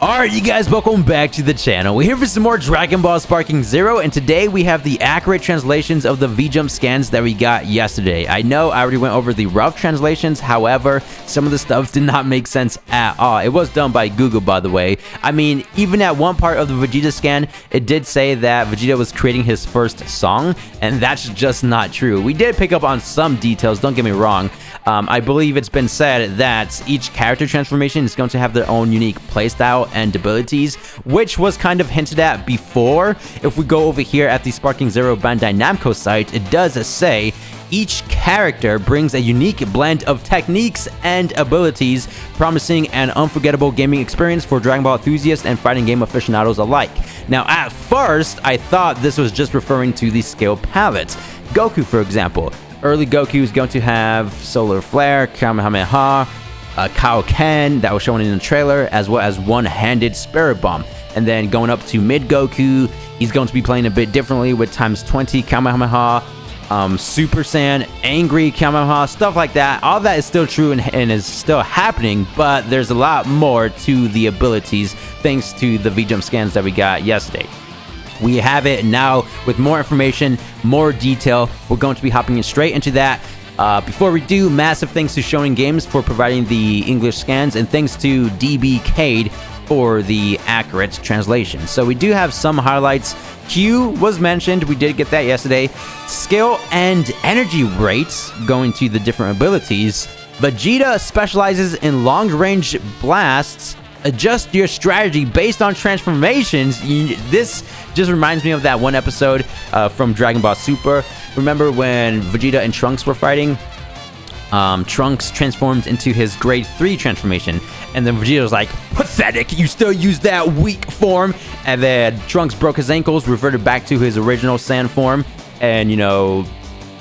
Alright, you guys, welcome back to the channel. We're here for some more Dragon Ball Sparking Zero, and today we have the accurate translations of the V-Jump scans that we got yesterday. I know I already went over the rough translations, however, some of the stuff did not make sense at all. It was done by Google, by the way. I mean, even at one part of the Vegeta scan, it did say that Vegeta was creating his first song, and that's just not true. We did pick up on some details, don't get me wrong. I believe it's been said that each character transformation is going to have their own unique playstyle and abilities, which was kind of hinted at before. If we go over here at the Sparking Zero Bandai Namco site, it does say each character brings a unique blend of techniques and abilities, promising an unforgettable gaming experience for Dragon Ball enthusiasts and fighting game aficionados alike. Now, at first, I thought this was just referring to the skill palettes. Goku, for example. Early Goku is going to have Solar Flare, Kamehameha, Kaioken that was shown in the trailer, as well as one-handed Spirit Bomb. And then going up to mid Goku, he's going to be playing a bit differently with times 20 Kamehameha, Super Saiyan, Angry Kamehameha, stuff like that. All that is still true and is still happening, but there's a lot more to the abilities thanks to the V-Jump scans that we got yesterday. We have it now with more information, more detail. We're going to be hopping in straight into that. Before we do, massive thanks to Shonen Games for providing the English scans, and thanks to DBcade for the accurate translation. So we do have some highlights. Q was mentioned, we did get that yesterday. Skill and energy rates going to the different abilities. Vegeta specializes in long-range blasts. Adjust your strategy based on transformations. This just reminds me of that one episode from Dragon Ball Super. Remember when Vegeta and Trunks were fighting? Trunks transformed into his grade 3 transformation, and then Vegeta was like, pathetic, you still use that weak form. And then Trunks broke his ankles, reverted back to his original Saiyan form, and, you know,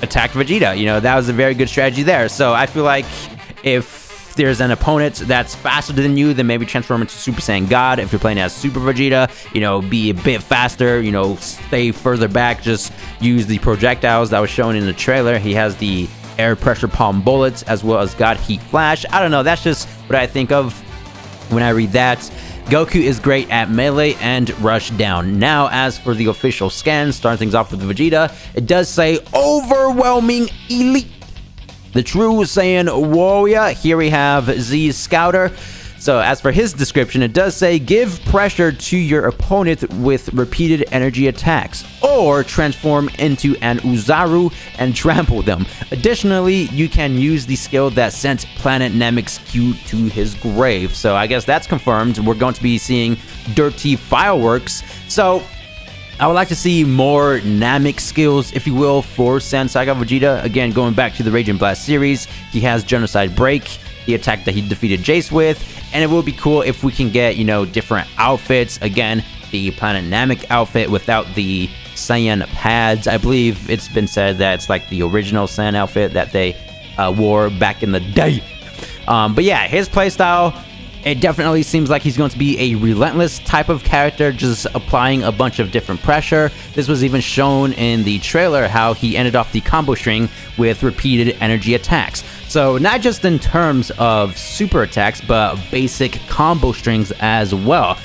attacked Vegeta. You know, that was a very good strategy there. So I feel like if there's an opponent that's faster than you, then maybe transform into Super Saiyan God. If you're playing as Super Vegeta, you know, be a bit faster, you know, stay further back, just use the projectiles that was shown in the trailer. He has the air pressure palm bullets as well as God Heat Flash. I don't know, that's just what I think of when I read that. Goku is great at melee and rush down. Now, as for the official scan, starting things off with Vegeta, it does say overwhelming elite. The True Saiyan Warrior. Here we have Z Scouter. So as for his description, it does say give pressure to your opponent with repeated energy attacks, or transform into an Uzaru and trample them. Additionally, you can use the skill that sent Planet Namek's Q to his grave. So I guess that's confirmed. We're going to be seeing dirty fireworks. So I would like to see more Namek skills, if you will, for Saiyan Saga Vegeta. Again, going back to the Raging Blast series, he has Genocide Break, the attack that he defeated Jace with, and it will be cool if we can get, you know, different outfits. Again, the Planet Namek outfit without the Saiyan pads. I believe it's been said that it's like the original Saiyan outfit that they wore back in the day. But yeah, his playstyle, it definitely seems like he's going to be a relentless type of character, just applying a bunch of different pressure. This was even shown in the trailer, how he ended off the combo string with repeated energy attacks. So not just in terms of super attacks, but basic combo strings as well.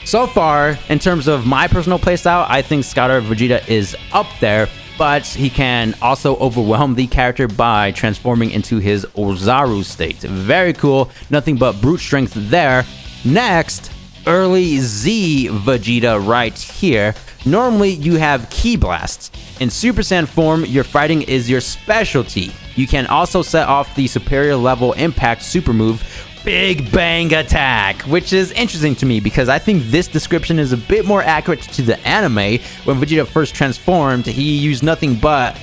So far, in terms of my personal playstyle, I think Scouter Vegeta is up there, but he can also overwhelm the character by transforming into his Ozaru state. Very cool. Nothing but brute strength there. Next, early Z Vegeta right here. Normally, you have Ki Blasts. In Super Saiyan form, your fighting is your specialty. You can also set off the superior level impact super move, Big Bang Attack, which is interesting to me because I think this description is a bit more accurate to the anime. When Vegeta first transformed, he used nothing but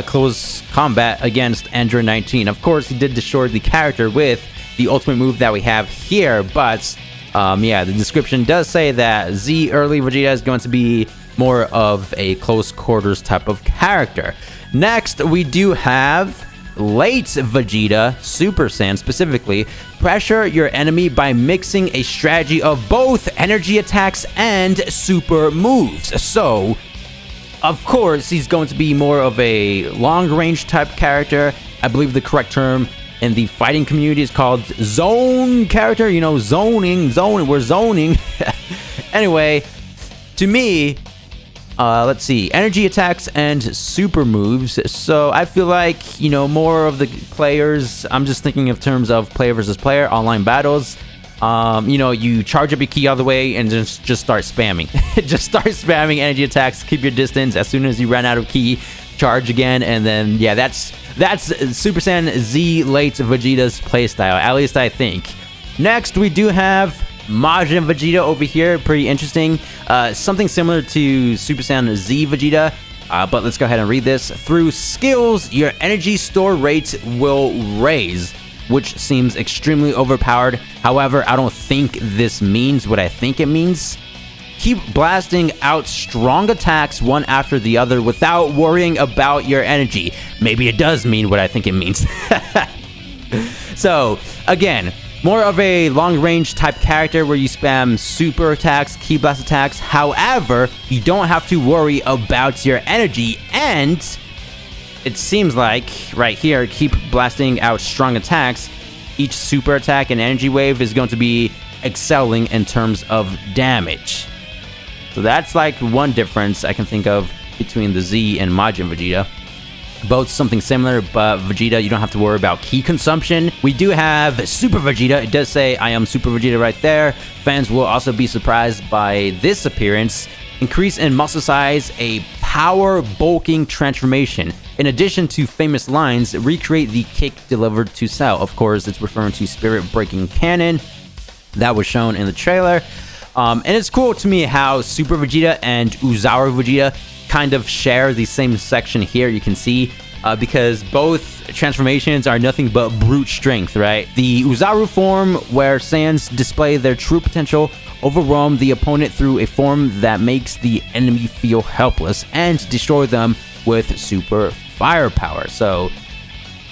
close combat against Android 19. Of course, he did destroy the character with the ultimate move that we have here, but yeah, the description does say that Z early Vegeta is going to be more of a close quarters type of character. Next, we do have late Vegeta, Super Saiyan specifically. Pressure your enemy by mixing a strategy of both energy attacks and super moves. So, of course, he's going to be more of a long-range type character. I believe the correct term in the fighting community is called zone character. You know, zoning, we're zoning. Anyway, to me, let's see, energy attacks and super moves. So I feel like, you know, more of the players, I'm just thinking of terms of player versus player, online battles. You know, you charge up your ki all the way and just start spamming. Just start spamming energy attacks, keep your distance. As soon as you run out of ki, charge again, and then, yeah, that's Super Saiyan Z late Vegeta's playstyle, at least I think. Next, we do have Majin Vegeta over here. Pretty interesting. Something similar to Super Saiyan Z Vegeta, but let's go ahead and read this. Through skills, your energy store rate will raise, which seems extremely overpowered. However, I don't think this means what I think it means. Keep blasting out strong attacks one after the other without worrying about your energy. Maybe it does mean what I think it means. So, again, more of a long-range type character where you spam super attacks, ki blast attacks. However, you don't have to worry about your energy, and it seems like, right here, keep blasting out strong attacks. Each super attack and energy wave is going to be excelling in terms of damage. So that's like one difference I can think of between the Z and Majin Vegeta. Both something similar, but Vegeta, you don't have to worry about ki consumption. We do have Super Vegeta. It does say I am Super Vegeta right there. Fans will also be surprised by this appearance. Increase in muscle size, a power bulking transformation. In addition to famous lines, recreate the kick delivered to Cell. Of course, it's referring to Spirit Breaking Cannon. That was shown in the trailer. And it's cool to me how Super Vegeta and Oozaru Vegeta kind of share the same section here, you can see, because both transformations are nothing but brute strength, right? The Oozaru form, where Saiyans display their true potential, overwhelm the opponent through a form that makes the enemy feel helpless and destroy them with super firepower. So,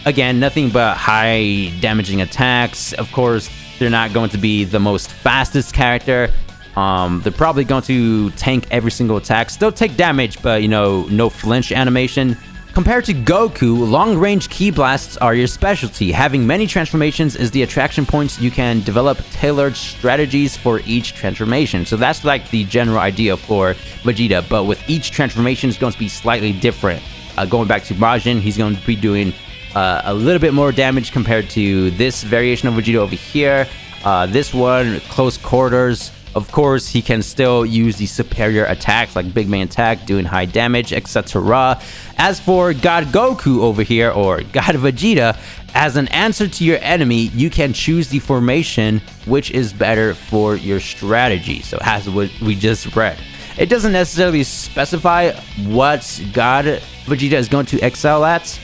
again, nothing but high damaging attacks. Of course, they're not going to be the most fastest character. They're probably going to tank every single attack. Still take damage, but, you know, no flinch animation. Compared to Goku, long-range ki blasts are your specialty. Having many transformations is the attraction points. You can develop tailored strategies for each transformation. So that's like the general idea for Vegeta, but with each transformation is going to be slightly different. Going back to Majin, he's going to be doing a little bit more damage compared to this variation of Vegeta over here. This one, close quarters. Of course, he can still use the superior attacks like Big Man Attack, doing high damage, etc. As for God Goku over here, or God Vegeta, as an answer to your enemy, you can choose the formation which is better for your strategy. So as what we just read. It doesn't necessarily specify what God Vegeta is going to excel at.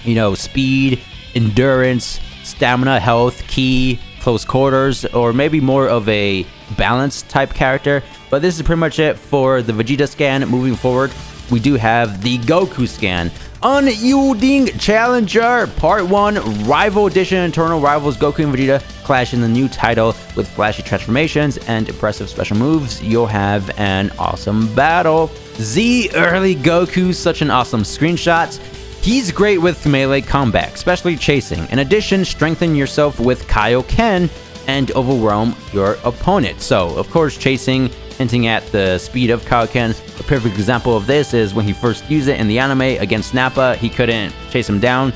You know, speed, endurance, stamina, health, ki, close quarters, or maybe more of a balanced type character. But this is pretty much it for the Vegeta scan. Moving forward, we do have the Goku scan. Unyielding Challenger Part 1 Rival Edition. Eternal rivals Goku and Vegeta clash in the new title with flashy transformations and impressive special moves. You'll have an awesome battle. Z early Goku, such an awesome screenshot. He's great with melee combat, especially chasing. In addition, strengthen yourself with Kaioken and overwhelm your opponent. So, of course, chasing, hinting at the speed of Kaioken. A perfect example of this is when he first used it in the anime against Nappa. He couldn't chase him down,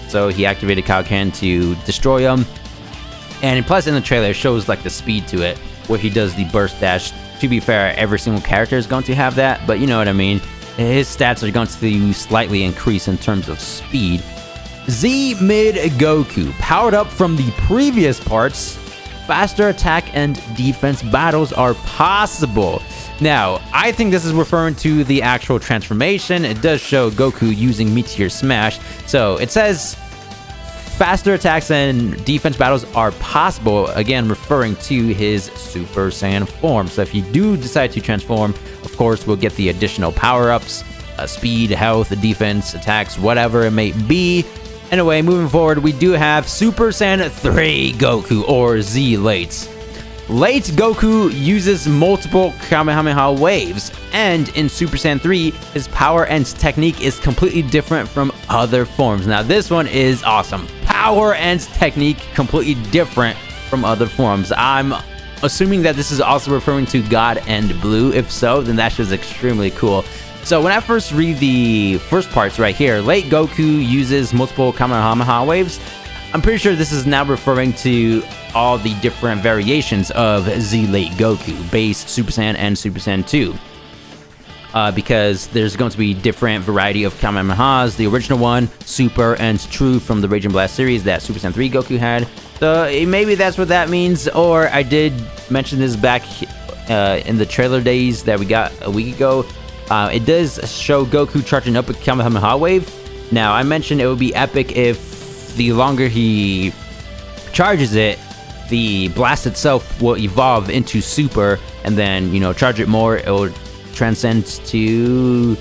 so he activated Kaioken to destroy him. And plus, in the trailer, it shows like the speed to it, where he does the burst dash. To be fair, every single character is going to have that, but you know what I mean. His stats are going to slightly increase in terms of speed. Z Mid Goku, powered up from the previous parts, faster attack and defense battles are possible. Now, I think this is referring to the actual transformation. It does show Goku using Meteor Smash. So it says faster attacks and defense battles are possible, again referring to his Super Saiyan form. So if you do decide to transform, of course, we'll get the additional power-ups, speed, health, defense, attacks, whatever it may be. Anyway, moving forward, we do have Super Saiyan 3 Goku, or Z Late. Late Goku uses multiple Kamehameha waves, and in Super Saiyan 3, his power and technique is completely different from other forms. Now, this one is awesome. power and technique completely different from other forms. I'm assuming that this is also referring to God and Blue. If so, then that's just extremely cool. So when I first read the first parts right here, late Goku uses multiple Kamehameha waves. I'm pretty sure this is now referring to all the different variations of Z late Goku, base, Super Saiyan, and Super Saiyan 2. Because there's going to be different variety of Kamehamehas. The original one, Super, and True from the Rage and Blast series that Super Saiyan 3 Goku had. So maybe that's what that means, or I did mention this back in the trailer days that we got a week ago. It does show Goku charging up a Kamehameha wave. Now, I mentioned it would be epic if the longer he charges it, the blast itself will evolve into Super, and then, you know, charge it more, it will transcend to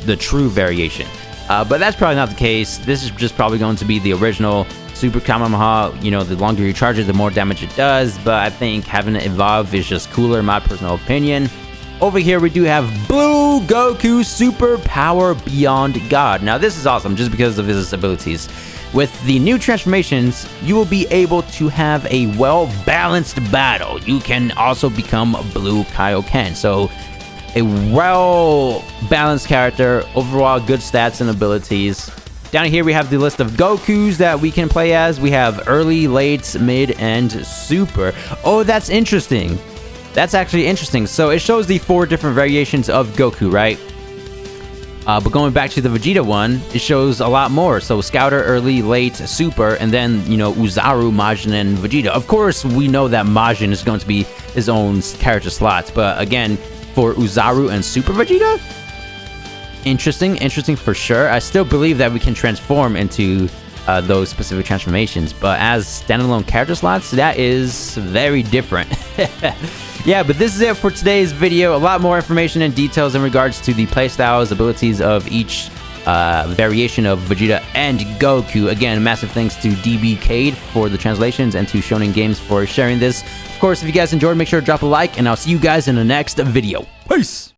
the True variation. But that's probably not the case. This is just probably going to be the original Super Kamehameha. You know, the longer you charge it, the more damage it does, but I think having it evolve is just cooler in my personal opinion. Over here, we do have Blue Goku Super Power Beyond God. Now, this is awesome just because of his abilities. With the new transformations, you will be able to have a well-balanced battle. You can also become Blue Kaioken. So, a well-balanced character, overall good stats and abilities. Down here, we have the list of Gokus that we can play as. We have early, late, mid, and super. Oh, that's interesting. That's actually interesting. So it shows the 4 different variations of Goku, right? But going back to the Vegeta one, it shows a lot more. So Scouter, early, late, super, and then, you know, Uzaru, Majin, and Vegeta. Of course, we know that Majin is going to be his own character slots. But again, for Uzaru and Super Vegeta, interesting for sure. I still believe that we can transform into those specific transformations, but as standalone character slots, that is very different. Yeah, but this is it for today's video. A lot more information and details in regards to the playstyles, abilities of each variation of Vegeta and Goku. Again, massive thanks to DBCade for the translations and to Shonen Games for sharing this. Of course, if you guys enjoyed, make sure to drop a like, and I'll see you guys in the next video. Peace!